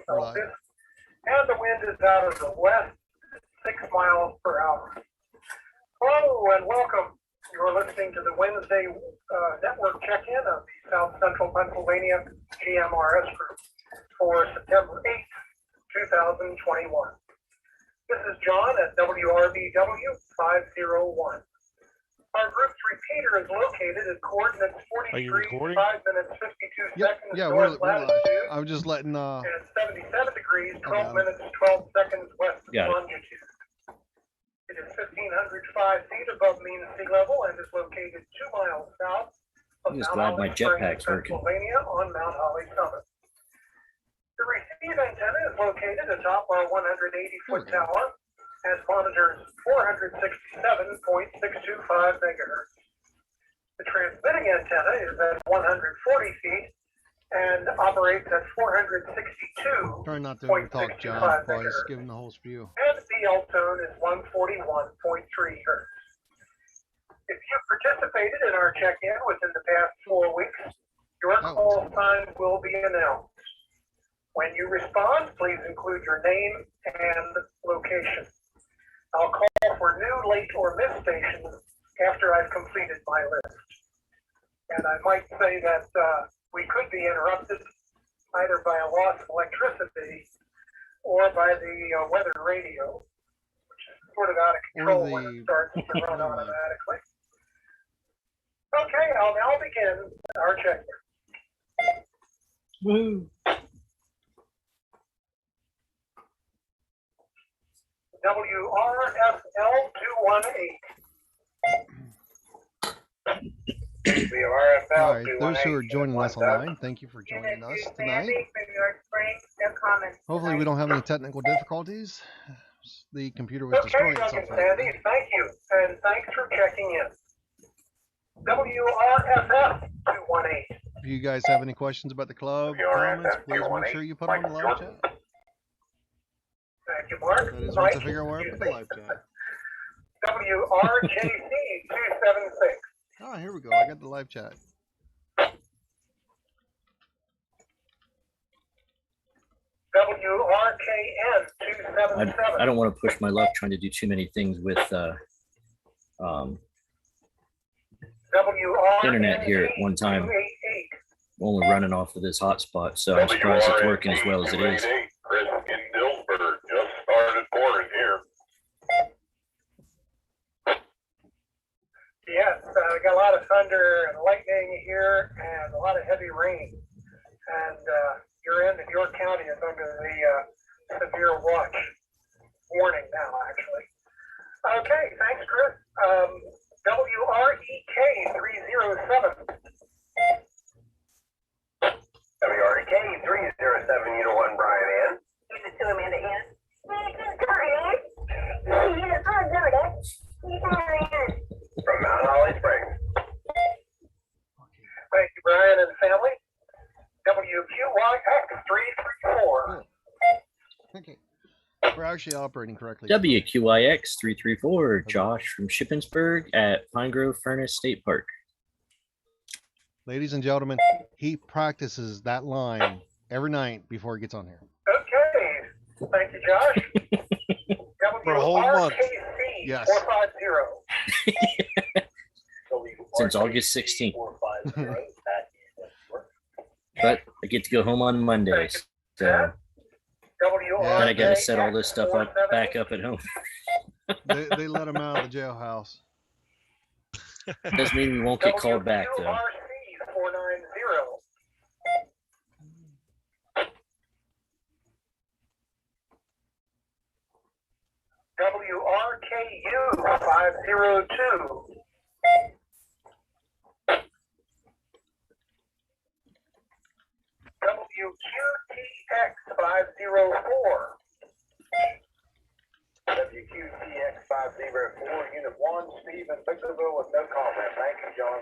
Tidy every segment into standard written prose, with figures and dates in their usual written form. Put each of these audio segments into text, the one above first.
Celsius, and the wind is out of the west, 6 miles per hour. Hello and welcome. You're listening to the Wednesday network check-in of the South Central Pennsylvania GMRS group for September 8th, 2021. This is John at WRBW 501. Our group's repeater is located at coordinates 40 degrees, 5 minutes, 52 seconds north latitude. I'm just letting and 77 degrees, 12 minutes, 12 seconds west longitude. It is 1,505 feet above mean sea level and is located 2 miles south of Mount Holly Springs, Pennsylvania on Mount Holly Summit. The receive antenna is located atop our 180-foot tower and monitors 467.625 megahertz. The transmitting antenna is at 140 feet and operates at 462. Try not to talk, John, while he's giving the whole spew. And the L tone is 141.3 hertz. If you participated in our check-in within the past 4 weeks, your call sign will be announced. When you respond, please include your name and location. I'll call for new, late, or missed stations after I've completed my list. And I might say that we could be interrupted either by a loss of electricity or by the weather radio, which is sort of out of control when it starts to run automatically. Okay, I'll now begin our check-in. Woo! WRFL 218. All right, those who are joining us online, thank you for joining us tonight. Hopefully we don't have any technical difficulties. The computer was destroying itself. Sandy, thank you, and thanks for checking in. WRFF 218. If you guys have any questions about the club, comments, please make sure you put on the live chat. Thank you, Mark. That is once I figure out where I put the live chat. WRJC 276. Ah, here we go. I got the live chat. WRKN 277. I don't want to push my luck trying to do too many things with internet here at one time. I'm only running off of this hotspot, so I'm surprised it's working as well as it is. Chris in Dillsburg just started pouring here. Yes, we got a lot of thunder and lightning here and a lot of heavy rain. And your end of York County is under the severe watch warning now, actually. Okay, thanks, Chris. WREK 307. WREK 307, Unit 1, Brian Ann. Unit 2, Amanda Ann. From Mount Holly Springs. Thank you, Brian and family. WQYX 334. Okay. We're actually operating correctly. WQIX 334, Josh from Shippensburg at Pine Grove Furnace State Park. Ladies and gentlemen, he practices that line every night before he gets on here. Okay. Thank you, Josh. For a whole month. Yes. 450. Since August 16th. But I get to go home on Mondays. So then I got to set all this stuff up back up at home. They let him out of the jailhouse. Doesn't mean we won't get called back, though. WRC 490. WRKU 502. WQTX 504. WQTX 504, Unit 1, Steve in Victorville with no comment. Thank you, John.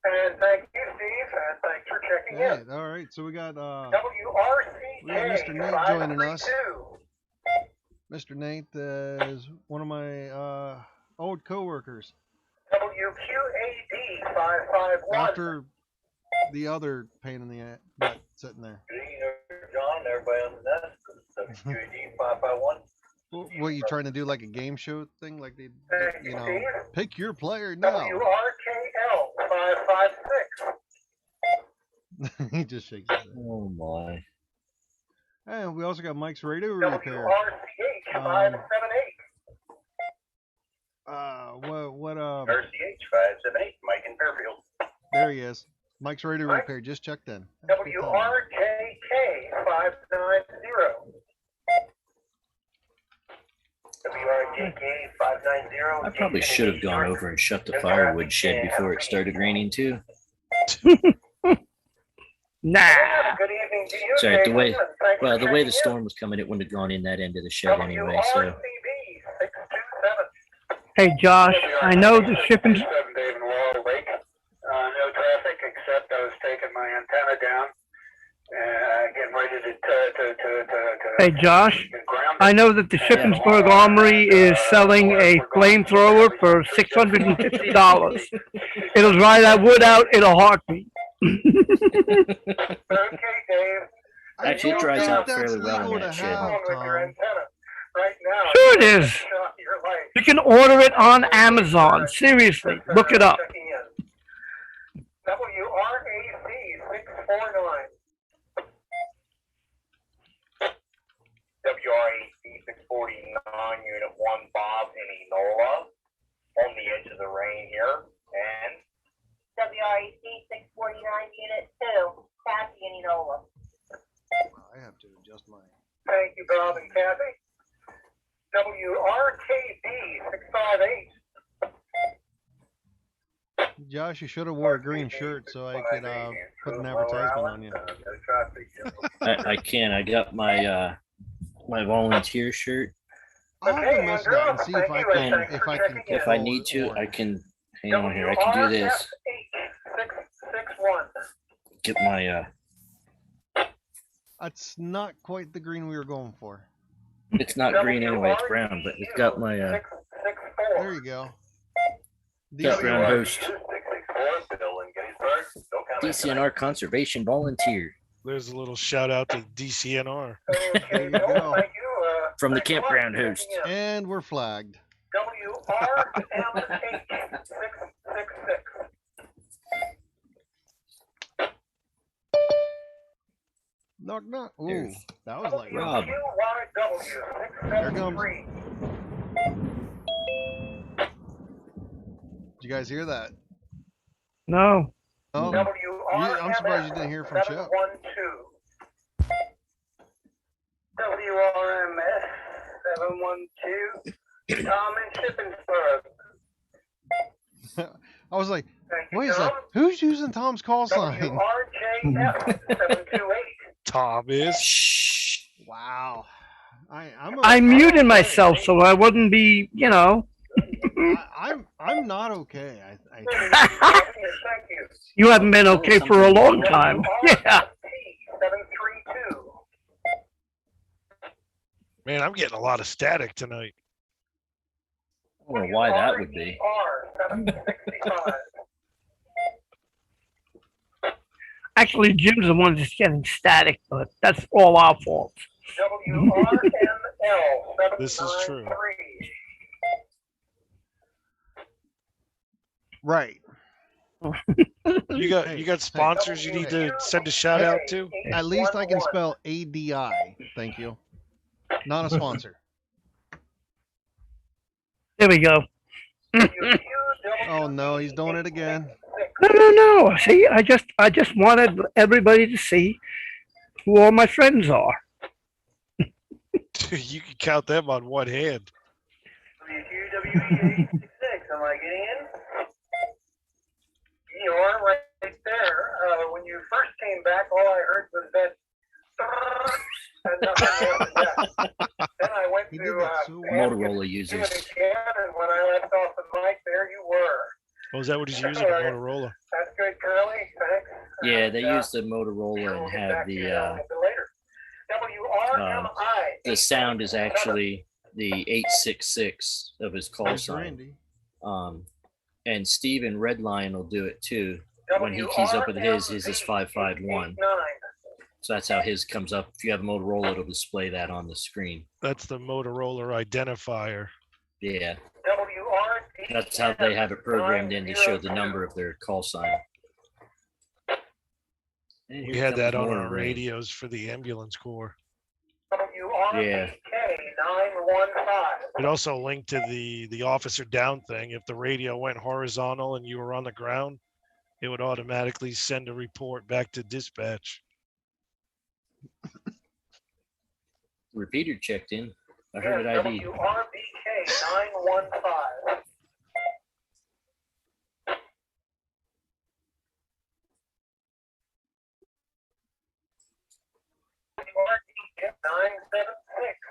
And thank you, Steve, and thanks for checking in. All right, so we got WRCK Mr. Nate joining us. 532. Mr. Nate is one of my WQAD 551. the other pain in the butt sitting there. Good evening, John, and everybody on the desk. WQAD 551. What, you trying to do, like a game show thing? Like they, Thank you you, know, Steve. pick your player now. WRKL 556. He just shakes his head. Oh my. And we also got Mike's radio repair. WRCH 578. What RCH 578, Mike in Fairfield. there he is. Mike's radio Mike? repair just checked in. That's good timing. WRKK 590. WRJK 590. I probably should have gone over and shut the firewood shed before it started raining too. Nah. Good evening to you. Sorry, the way Jason, and thanks for the way checking the in. storm was coming, it wouldn't have gone in that end of the shed anyway. So WRCB 627. Hey, Josh, I know the shipping. 7 Dave and Laurel Lake. No traffic except I was taking my antenna down and getting ready to Hey, Josh, ground. I know that the Shippensburg Armory is selling a flamethrower for $650. It'll dry that wood out in a heartbeat. Okay, Dave. actually, it don't dries think out that's fairly well legal in to that shed. have, With your Tom. antenna right now. Sure it is. Shot your life. You can order it on Amazon. Seriously, look it up. Checking in. WRAC 649. WRAC 649, Unit 1, Bob in Enola. On the edge of the rain here. And WREC 649 Unit 2, Kathy in Enola. I have to adjust mine. Thank you, Bob and Kathy. WRKB 658. Josh, you should have wore a green shirt so I could put an advertisement on you. No traffic. I can. I got my my volunteer shirt. I'll have to mess with that and see if I can, Thanks if for I can. checking in. If I need to, I can. Hang on here. I can do this. WRF-661. Get my. That's not quite the green we were going for. It's not green anyway. It's brown, but it's got my There 664. you go. got brown host 664, Bill in Gettysburg. No comment. DCNR conservation volunteer There's a little shout out to DCNR. There Okay, you Bill, go. thank you. from the thanks a lot campground for host. checking in. And we're flagged. WRMH 666. Knock knock. Ooh, There's that was like Rob. WQYW There it comes. 673. Did you guys hear that? No. Oh, I'm surprised you didn't hear from Chip. 712. WRMS 712. Tom in Shippensburg. I was like, Thank you, wait a Tom. sec, who's using Tom's call sign? WRJF 728. Tom is. Shh. Wow. I muted myself so I wouldn't be, you know. I'm not okay. Thank you. You haven't been okay for a long time. Yeah. 732. Man, I'm getting a lot of static tonight. I don't know why that would be. WRER 765. Actually, Jim's the one that's getting static, but that's all our fault. WRML 793. This is true. Right. You got sponsors you need to send a shout out to? At least I can spell ADI. Thank you. Not a sponsor. There we go. Oh no, he's doing it again. No. See, I just wanted everybody to see who all my friends are. You can count them on one hand. WQWE 86. Am I getting in? You are right there. When you first came back, all I heard was that. And nothing more than that. Then I went He to did that so well. Motorola do users. it again, and when I left off the mic, there you were. Oh, is that what he's using? A Motorola? That's good, Curly. Thanks. Yeah, they And, use the Motorola we'll and get have back to you the a bit later. WRMI. the sound is actually the 866 of his call There's sign. Randy. And Steve in Redline will do it too. when he keys up with his is 551. So that's how his comes up. If you have Motorola, it'll display that on the screen. That's the Motorola identifier. Yeah. That's how they have it programmed in to show the number of their call sign. And We here had comes that on more our rain. radios for the ambulance corps. Yeah. It also linked to the officer down thing. If the radio went horizontal and you were on the ground, it would automatically send a report back to dispatch. Repeater checked in. I heard it ID. WRBK 915.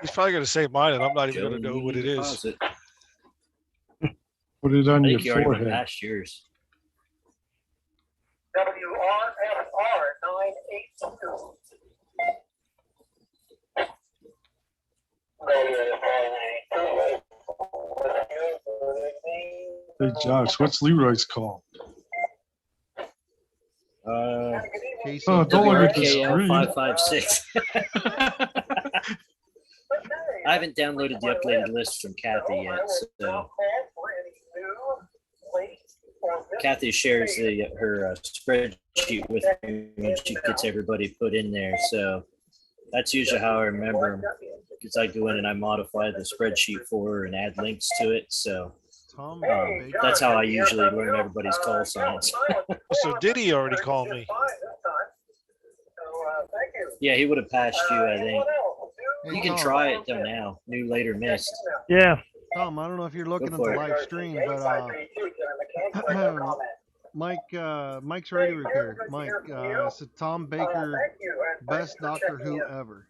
He's probably going to say mine, and I'm not even going to know what it is. Deposit. Put it I on your think you already went forehead. past yours. WRFR 982. Hey, Josh, what's Leroy's call? Casey, Oh, don't look at the WRKL screen. 556. I haven't downloaded the updated list from Kathy yet, so Kathy shares her spreadsheet with me when she gets everybody put in there. So that's usually how I remember them, because I go in and I modify the spreadsheet for her and add links to it. So Tom, that's how I usually learn everybody's call signs. So did he already call me? Yeah, he would have passed you, I think. Hey, You can Tom. try it though now. New, later, missed. Yeah. Tom, I don't know if you're looking Go at the for it. live stream, but Mike's radio repair. Mike said Tom Baker, best Doctor Who ever.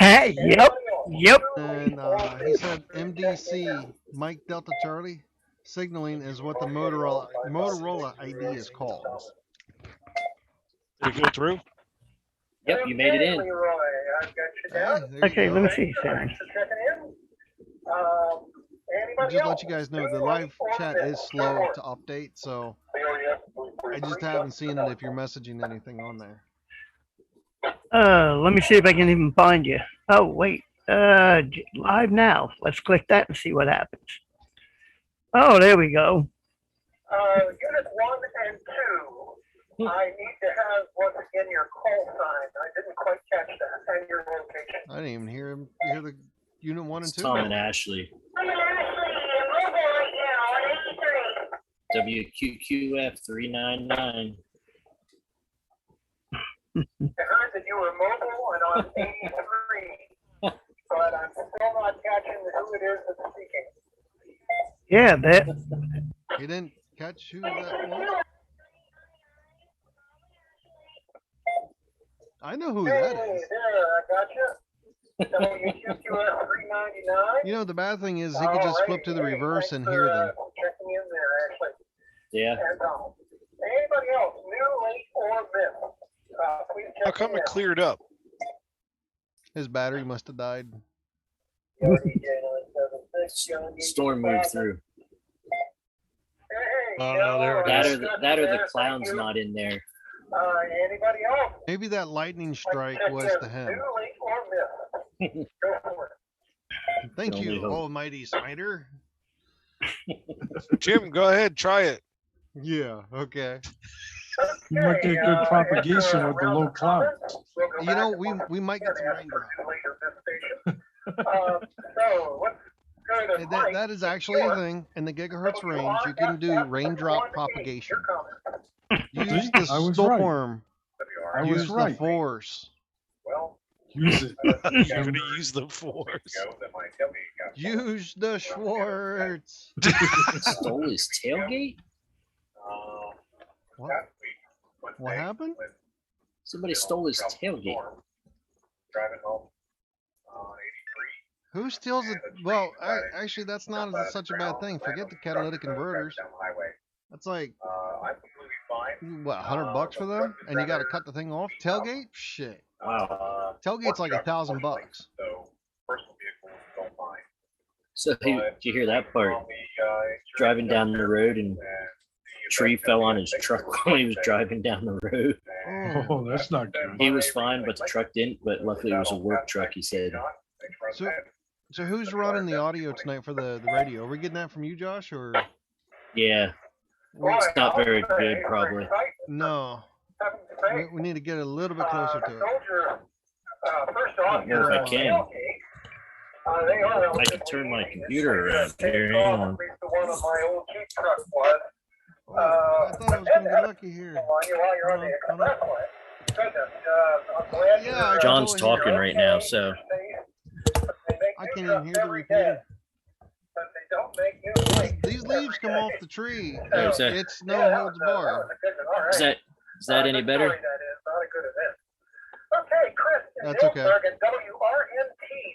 Yep. Yep. And he said MDC, Mike Delta Charlie, signaling is what the Motorola ID is called. Did it go through? Yep, you made it in. Hey, there Okay, you let go. me see. Sorry. Just let you guys know, the live chat is slow to update, so I just haven't seen it if you're messaging anything on there. Let me see if I can even find you. Oh, wait. Live now. Let's click that and see what happens. Oh, there we go. Unit 1 and 2. I need to have once again your call sign. I didn't quite catch that, and your location. I didn't even hear him. Hear the unit 1 and It's 2. Tom and Ashley. I'm in Ashley, I'm mobile right now on 83. WQQF 399. I heard that you were mobile and on 83, but I'm still not catching who it is that's speaking. Yeah, that. He didn't catch who that was? I know who that Hey, is. there, I gotcha. WQQF 399. You know, the bad thing is he could just flip to the reverse and hear them. Checking in there, Ashley. Yeah. And anybody else, new, late, or missed? Please check How come in. it cleared up? His battery must have died. Storm moved through. Oh, no, there it is. That or the clown's not in there. Anybody else? Maybe that lightning strike was to him. New, late, or missed? Go for it. Thank Only you, hope. almighty spider. Jim, go ahead, try it. Yeah, okay. You might get good propagation with the low clouds. You know, we might get some raindrops. So, let's go to Mike. That is actually a thing. In the gigahertz range, you can do raindrop propagation. Use See? the I was right. storm. I Use was the right. force. Use it. You're going to use the force. Use the Schwartz. Stole his tailgate? What? What happened? Somebody stole his tailgate. Who steals it? Well, actually, that's not such a bad thing. Forget the catalytic converters. That's like, what, $100 for them? And you got to cut the thing off? Tailgate? Shit. Wow. Tailgate's like $1,000. So did you hear that part? Driving down the road and tree fell on his truck while he was driving down the road. Oh, that's not good. He was fine, but the truck didn't. But luckily, it was a work truck. He said. So who's running the audio tonight for the radio? Are we getting that from you, Josh, or? Yeah, it's not very good, probably. No, we need to get a little bit closer to it. I don't know if I can. I can turn my computer around here. Hang on. Oh, I thought I was gonna get lucky here. Yeah, John's talking right now, so. I can't even hear the repeater. These leaves come off the tree. Oh, It's no holds bar. Is that any better? Okay, Chris. That's okay. WRNT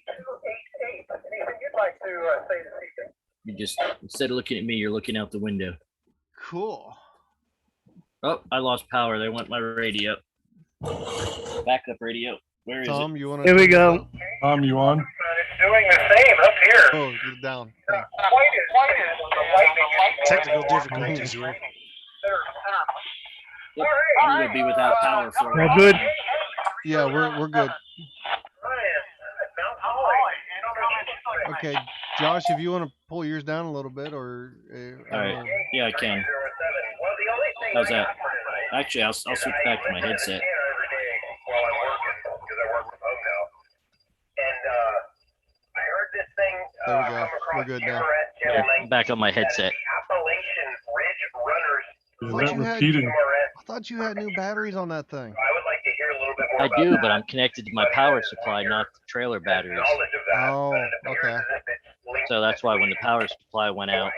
288. Anything you'd like to say this evening? You just, instead of looking at me, you're looking out the window. Cool. Oh, I lost power. They want my radio. Backup radio. Where is Tom, it? you want to? Here we go. You on? It's doing the same up here. Oh, get it down. Quite as Technical difficulties here. Yep, I'm gonna be without power for a We're while. good. Yeah, we're good. Okay, Josh, if you want to pull yours down a little bit, or All right. Yeah, I can. How's that? Actually, I'll switch back to my headset. There we go. We're good now. Yeah, I'm back on my headset. Is Thought that you had- repeating? I thought you had new batteries on that thing. I do, but I'm connected to my power supply, not the trailer batteries. Oh, okay. So that's why when the power supply went out,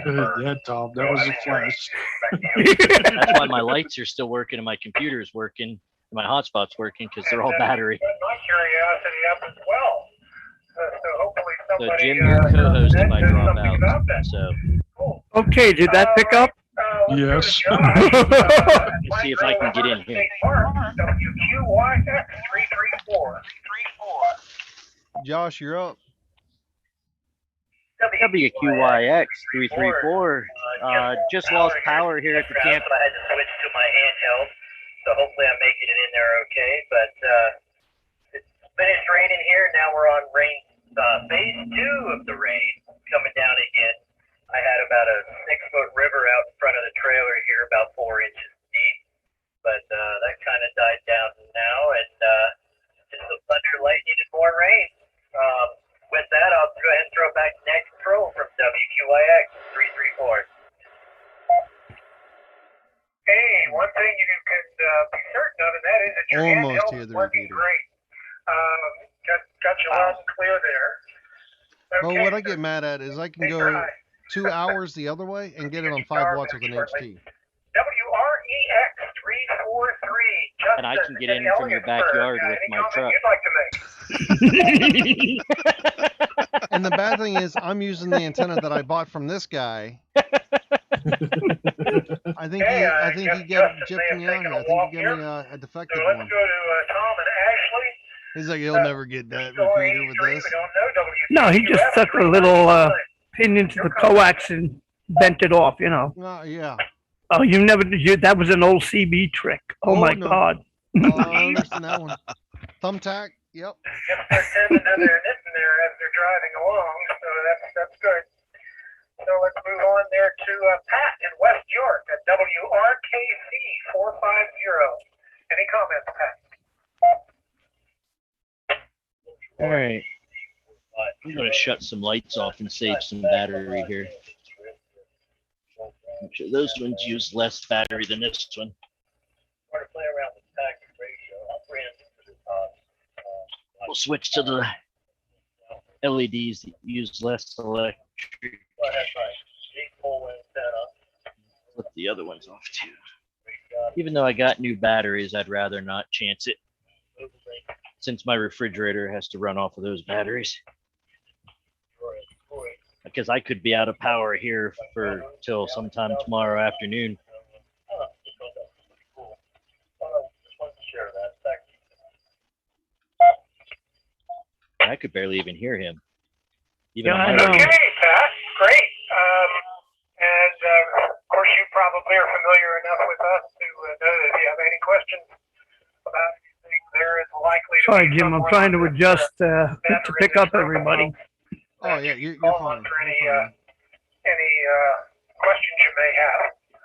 Yeah, Tom, that was a flash. that's why my lights are still working and my computer's working, and my hotspot's working because they're all battery. My curiosity up as well. So hopefully So somebody, Jim, your co-host if I says drop something out. about that. So Okay, did that pick up? Yes. let's see if I can get in here. WQYX 334. Josh, you're up. WQYX 334. Just lost power here at the camp. I had to switch to my handheld, so hopefully I'm making it in there okay. But it's finished raining here. Now we're on rain phase 2 of the rain coming down again. I had about a 6-foot river out in front of the trailer here, about 4 inches deep. But that kind of died down now, and just some thunder, lightning, and more rain. With that, I'll go ahead and throw back next pro from WQYX 334. Hey, one thing you can be certain of, and that is that your Almost handheld hear is the working repeater. great. Got you loud and clear there. Well, Okay, what I get mad at is I can go 2 hours the other way and get it on 5 watts with an HT. WREX 343. And I can get in from your backyard with my truck. And the bad thing is I'm using the antenna that I bought from this guy. I think he gypped me on here. I think he gave me a defective So let's one. go to Tom and Ashley. He's like, you'll never get that repeater with this. No, he just stuck a little pin into the coax and bent it off, you know. Yeah. Oh, that was an old CB trick. Oh, my no. God. Oh, I understand that one. Thumbtack. Yep. They're sending to their knitting there as they're driving along, so that's good. So let's move on there to Pat in West York at WRKC 450. Any comments, Pat? All right. I'm going to shut some lights off and save some battery here. I'm sure those ones use less battery than this one. We'll switch to the LEDs that use less electric. Flip the other ones off too. Even though I got new batteries, I'd rather not chance it, since my refrigerator has to run off of those batteries. Because I could be out of power here for till sometime tomorrow afternoon. I could barely even hear him. Even Yeah, on I my know. Okay, Pat, great. And likely to Sorry, be Jim, I'm someone trying to with, adjust that to pick up everybody. Oh yeah, you're call fine. answer You're fine. any questions you may have.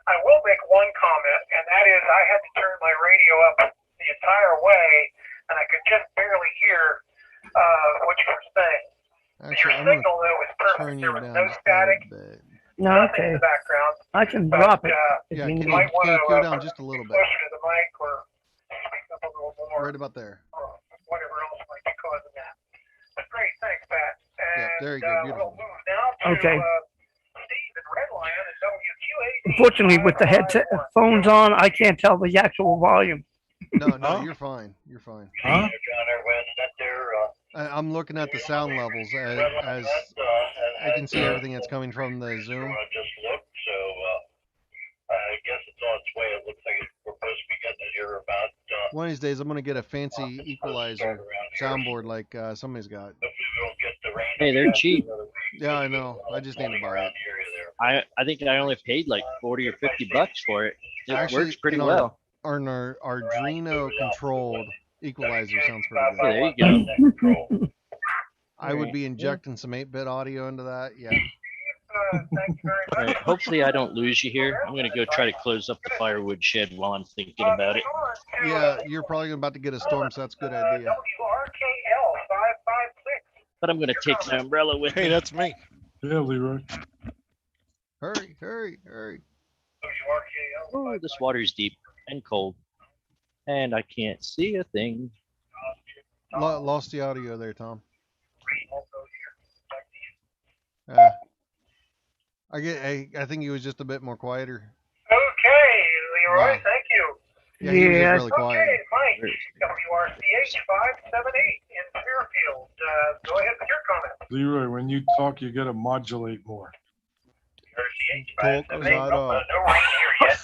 I will make one comment, and that is I had to turn my radio up the entire way, and I could just barely hear what you were saying. Actually, Your I'm gonna signal, though, was turn perfect. you There was down no just a static, little bit. No, nothing okay. in the background. I can But, drop it. if Yeah, you can need. you go down just a little bit? Closer to the mic or speak up a little more, Right about there. or whatever else might be causing that. But great, thanks, Pat. And Yeah, there you go, beautiful. we'll move now to Okay. Steve and Red Lion and WQAD. Unfortunately, with the headphones on, I can't tell the actual volume. No, Huh? you're fine. You're fine. Huh? John, everyone, is that there? I'm looking at the sound levels as I can see everything that's coming from the Zoom. Just looked, so I guess it's on its way. It looks like we're supposed to be getting it here about. One of these days, I'm gonna get a fancy equalizer soundboard like somebody's got. Hopefully we don't get the rain. Hey, they're cheap. Yeah, I know. I just need to buy it. I think I only paid like 40 or 50 bucks for it. It Actually, works pretty in our- well. Our Arduino controlled equalizer sounds pretty Yeah, good. there you go. I would be injecting some 8-bit audio into that. Yeah. Thank you very All much. right, hopefully I don't lose you here. I'm gonna go try to close up the firewood shed while I'm thinking about it. Yeah, you're probably about to get a storm, so that's a good idea. WRKL 556. But I'm gonna take my umbrella with Hey, me. that's me. Yeah, Leroy. Hurry, hurry, hurry. WRKL. Oh, this water's deep and cold, and I can't see a thing. Lost the audio there, Tom. I think he was just a bit more quieter. Okay, Leroy, Wow. thank you. Yeah, he was Yeah. just really quiet. Okay, Mike, WRCH 578 in Fairfield. Go ahead with your comment. Leroy, when you talk, you gotta modulate more. WRCH Talk 578. right up. No rain here yet.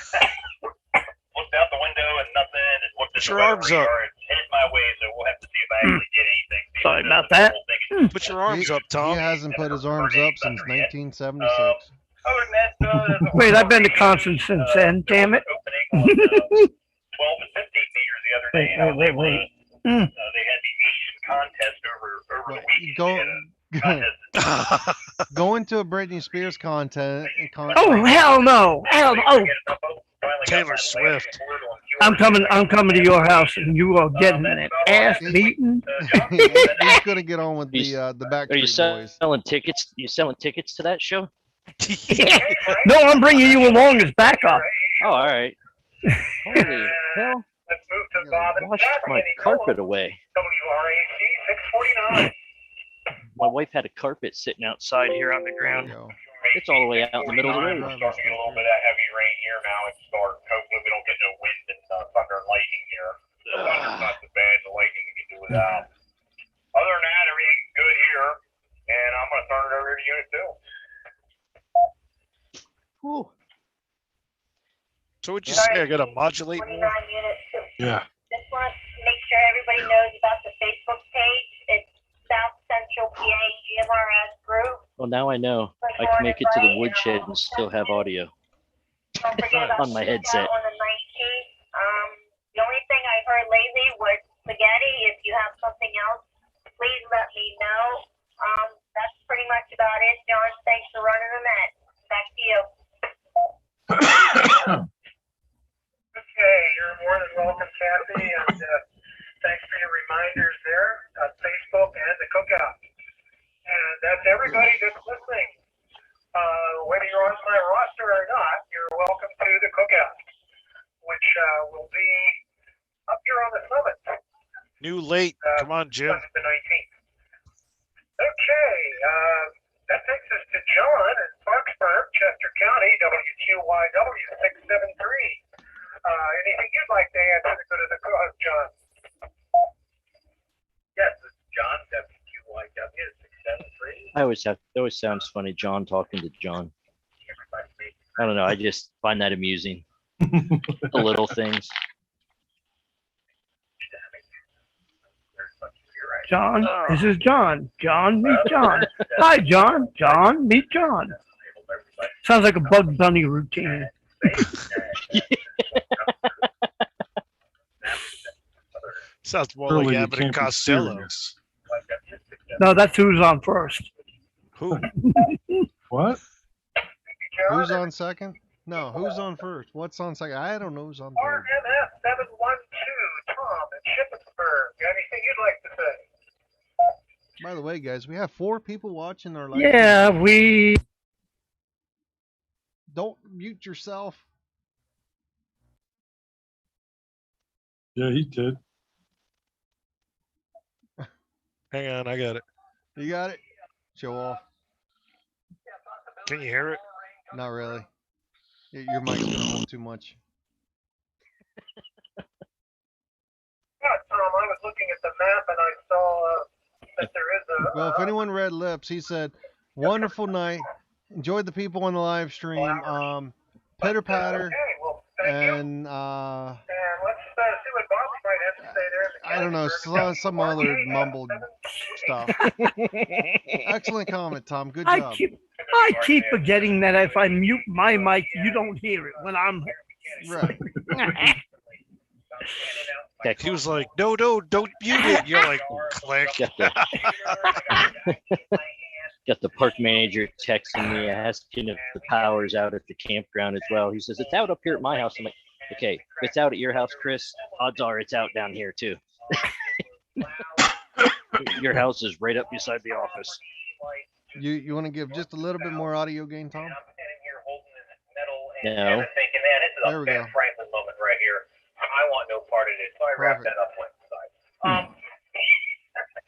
Looked out the window and nothing, and looked at Put the your weather arms up. radar. It's headed my way, so we'll have to see if I actually did anything. Sorry Because about the that. whole thing is Put your arms up, He Tom. hasn't put his arms up since 1976. Other than that, there's a Wait, I've been to Constant since then, damn it. opening on 12 and 15 meters the other day. Wait. They had the Asian contest over the weekend. Go, They had a contest. going to a Britney Spears content. Oh, hell no. Hell no. Oh, Taylor Swift. I'm coming to your house and you are getting an ass beaten. He's gonna get on with the Are you Backstreet Boys. selling tickets? You selling tickets to that show? No, I'm bringing you along as backup. Oh, all right. Holy hell! Let's move to Bob and Washed Kathy my in Ecola. carpet away. WRAC 649. My wife had a carpet sitting outside here on the There ground. you go. It's all the way out in the middle of the road. We're starting to get a little bit of heavy rain here now. It's starting. Hopefully we don't get no wind and thunder and lightning here. The thunder's not so bad. The lightning we can do without. Other than that, everything's good here. And I'm going to turn it over to Unit 2. Whew. So what'd you say? I gotta modulate 49 more? units. Yeah. Just want to make sure everybody knows about the Facebook page. It's South Central PA GMRS group. Well, now I know. I can make it to the woodshed and still have audio Don't forget about on my headset. On the 19th. The only thing I heard lately was spaghetti. If you have something else, please let me know. That's pretty much about it. John, thanks for running the net. Back to you. Okay, you're more than welcome, Kathy, and thanks for your reminders there on Facebook and the cookout. And that's everybody that's listening. Whether you're on my roster or not, you're welcome to the cookout, which will be up here on the summit. New late. Come on, Jim. The 19th. Okay, that takes us to John in Parksburg, Chester County, WQYW 673. Anything you'd like to add to the good of the cause, John? Yes, it's John, WQYW 673. It always sounds funny, John talking to John. I don't know. I just find that amusing. The little things. John, this is John. John, meet John. Hi, John. John, meet John. Sounds like a Bugs Bunny routine. Sounds more Surely like you Abbott and can't be Costello. serious. No, that's who's on first. Who? What? Who's on second? No, who's on first? What's on second? I don't know who's on third. RMS 712, Tom in Shippensburg. Anything you'd like to say? By the way, guys, we have 4 people watching our live. Yeah, we. Don't mute yourself. Yeah, he did. Hang on, I got it. You got it? Show off. Can you hear it? Not really. Your mic's gonna hold too much. Yeah, Tom, I was looking at the map and I saw that there is a. Well, if anyone read lips, he said, "Wonderful night. Enjoyed the people on the live stream. Pitter patter, Okay, well, thank you. and And let's see what Bobby might have to say there. I don't know, some other mumbled stuff." Excellent comment, Tom. Good job. I keep forgetting that if I mute my mic, you don't hear it when I'm. Right. He was like, no, don't mute it. You're like, click. Got the park manager texting me asking if the power's out at the campground as well. He says, it's out up here at my house. I'm like, okay, if it's out at your house, Chris, odds are it's out down here too. Your house is right up beside the office. You want to give just a little bit more audio gain, Tom? No. There we go. Franklin moment right here. I want no part of it, so I wrapped that up one side.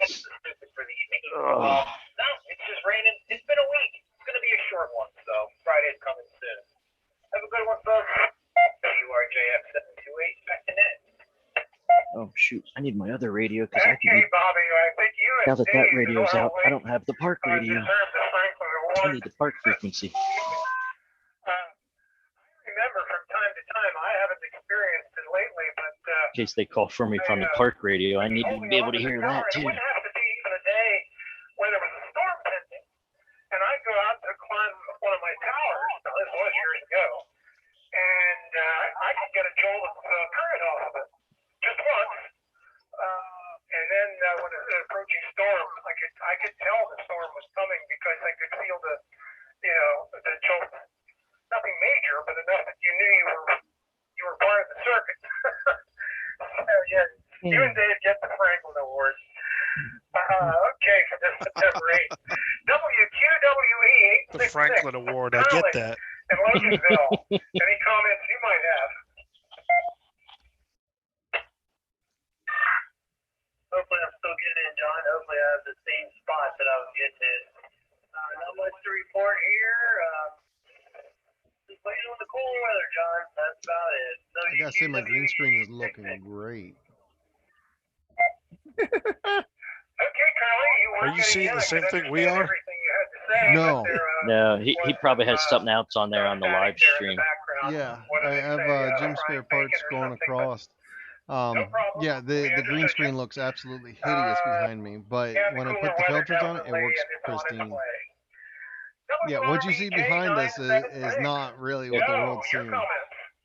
That's stupid for the evening. No, it's just raining. It's been a week. It's going to be a short one, so Friday's coming soon. Have a good one, folks. WRJF 728 back to net. Oh shoot! I need my other radio because I Okay, can. Bobby, I think you and Now that Dave radio's out, I normally, don't have the park radio. deserve the Franklin I Award. need the park frequency. Remember, from time to time, I haven't experienced it lately, but In case they call for me from the park radio, I need to be able to hear that It too. wouldn't have to be even a day when there was a storm pending, and I'd go out to climb one of my towers. Now, this was years ago, and I could get a jolt of current off of it just once. And then when it was an approaching storm, I could tell the storm was coming because I could feel the jolt. Nothing major, but enough that you knew you were part of the circuit. So, yeah, you and Dave get the Franklin Award. Okay, for this September 8th. WQWE 866. The Franklin Award, I get that. And Loganville. Any comments you might have? Hopefully I'm still getting in, John. Hopefully I have the same spot that I was getting in. Not much to report here. Just waiting on the cool weather, John. That's about it. So I gotta say, my green screen is looking great. Okay, Curly, Are you seeing the same thing we are? No. No, he probably has something else on there on the live stream. Yeah, I have Jim Spare Parts going across. Yeah, the green screen looks absolutely hideous behind me, but when I put the filters on it, it works pristine. Yeah, what you see behind us is not really what the world's seeing.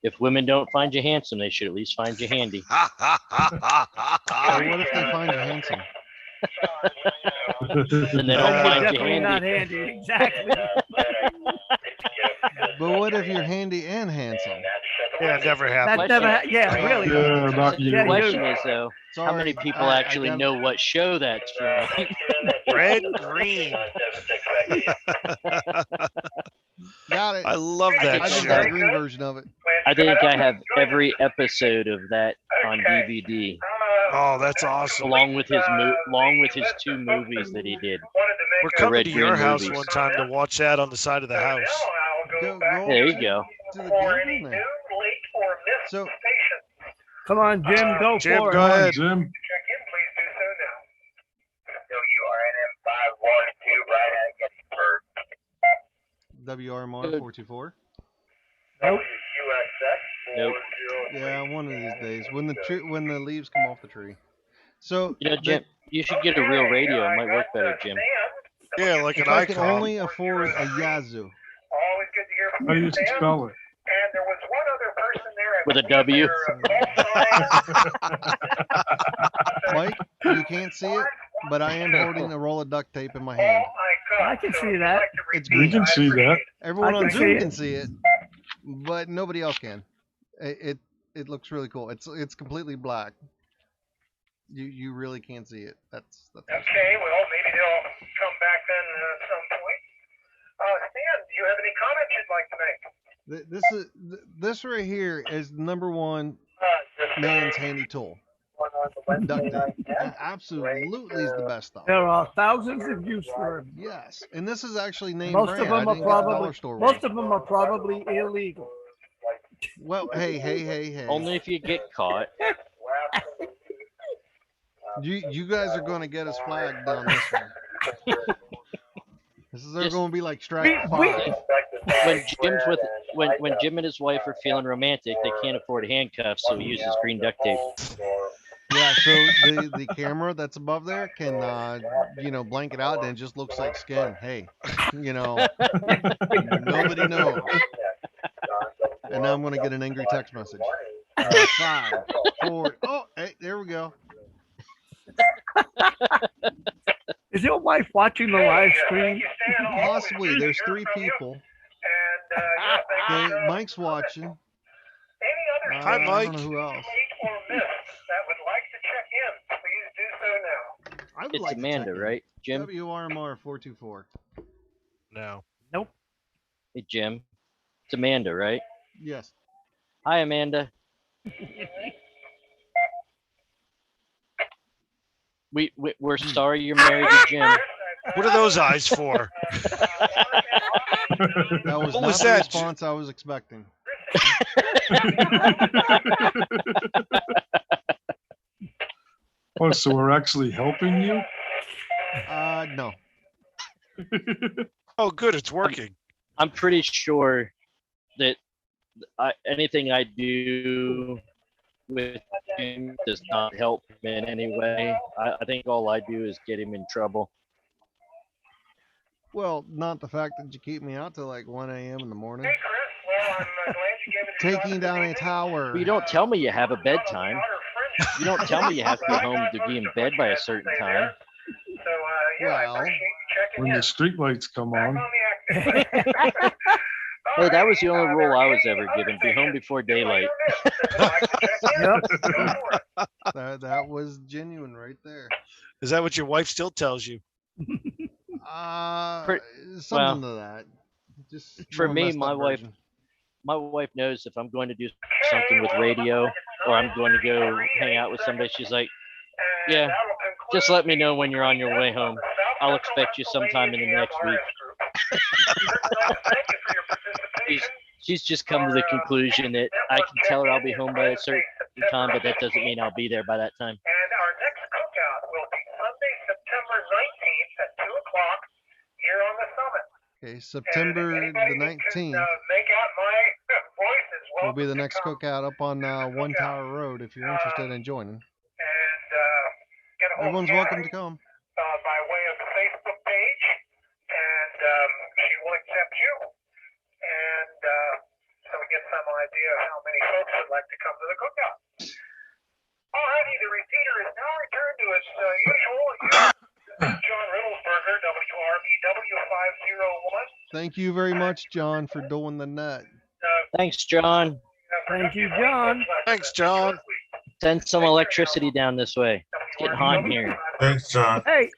If women don't find you handsome, they should at least find you handy. Well, what if they find you handsome? And they don't find you Definitely not handy. handy. Exactly. But what if you're handy and handsome? Yeah, it never happened. That never. Yeah, really. Yeah, not you. Yeah, The question is though, how Sorry, many people I actually got- know what show that's from? Red, green. Got it. I love I that just got a show. green version of it. I think I have every episode of that on DVD, Oh, that's awesome. along with his 2 movies that he did. We're The coming Red to your Green house movies. one time to watch that on the side of the house. Go There you go. to the game there. So, Come on, Jim. Go Jim, for go it. ahead. Jim, Check in, please do so now. WRNM 512, right at Gettysburg. WRMR 424. WUSS Nope. 40. Yeah, one of these days when the leaves come off the tree. So You know, Jim, you should get a real radio. It might work better, Jim. Yeah, like an if I could icon. only afford a Yazoo. Always good to hear from how do you Sam. spell it? And there was one other person there With a W. Mike, you can't see it, but I am holding a roll of duct tape in my hand. I can see that. It's We green. can see that. Everyone I on can Zoom see can it. see it, but nobody else can. It looks really cool. It's completely black. You really can't see it. That's Okay, well, maybe they'll come back then at some point. Stan, do you have any comments you'd like to make? This right here is number one man's handy tool. Duct tape. It absolutely is the best stuff. There are thousands of use for it. Yes, and this is actually name Most brand. of them I are didn't get the dollar probably store one. most of them are probably illegal. Well, hey. Only if you get caught. You guys are going to get us flagged down this one. This is going to be like strike 5. When Jim's with when Jim and his wife are feeling romantic, they can't afford handcuffs, so he uses green duct tape. Yeah, so the camera that's above there can blank it out and it just looks like skin. Hey, nobody knows. And now I'm going to get an angry text message. 5, 4. Oh, hey, there we go. Is your wife watching the live stream? Possibly. There's 3 people. Okay, Mike's watching. Hi, Mike. I don't know who else. I would It's like to Amanda, check in. right, Jim? WRMR 424. No. Hey, Jim. It's Amanda, right? Yes. Hi, Amanda. We're sorry you're married to Jim. What are those eyes for? That was What not was the that? response I was expecting. Oh, so we're actually helping you? No. Oh, good. It's working. I'm pretty sure that anything I do with him does not help him in any way. I think all I do is get him in trouble. Well, not the fact that you keep me out till like 1 a.m. in the morning. Hey, Chris, well, I'm glad you gave it a Taking down a tower. But you don't tell me you have a bedtime. You don't tell me you have to be home to be in bed by a certain time. So, yeah, I Well, appreciate you checking When in. the streetlights come Back on. on the active. Hey, that was the only rule I was ever given. Be home before daylight. That was genuine right there. Is that what your wife still tells you? Something to that. Just For more me, messed my up wife- version. My wife knows if I'm going to do something with radio or I'm going to go hang out with somebody, she's like, yeah, just let me know when you're on your way home. I'll expect you sometime in the next week. She's just come to the conclusion that I can tell her I'll be home by a certain time, but that doesn't mean I'll be there by that time. And our next cookout will be Sunday, September 19th at 2 o'clock here on the summit. Okay, September And the anybody that 19th can, make out my voice is will be welcome the to next come. cookout up on One Tower Road if you're interested in joining. And get a hold Everyone's of welcome Gary, to come. by way of the Facebook page, and she will accept you. And so we get some idea of how many folks would like to come to the cookout. Alrighty, the repeater is now returned to its usual. John Riddlesberger, WRBW 501. Thank you very much, John, for doing the net. Thanks, John. Thank you, John. Thanks, John. Send some electricity down this way. It's getting hot in here. Thanks, John. Hey,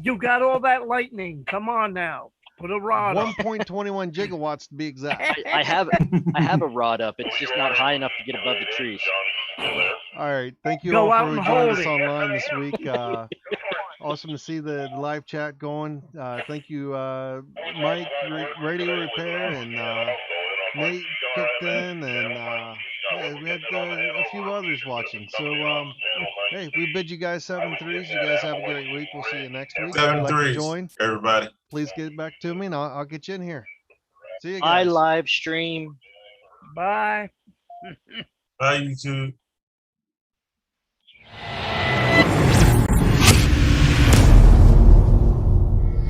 you got all that lightning. Come on now. Put a rod up. 1.21 gigawatts to be exact. I have a rod up. It's just not high enough to get above the trees. All right. Thank you Go all out for and joining hold us it. online this week. Awesome to see the live chat going. Thank you, Mike, Radio Repair, and Nate kicked in, and hey, we had a few others watching. So, hey, we bid you guys 7-3s. You guys have a great week. We'll see you next week. If you'd like to 7-3s, join, everybody. please get back to me, and I'll get you in here. See you I guys. live stream. Bye. Bye, YouTube.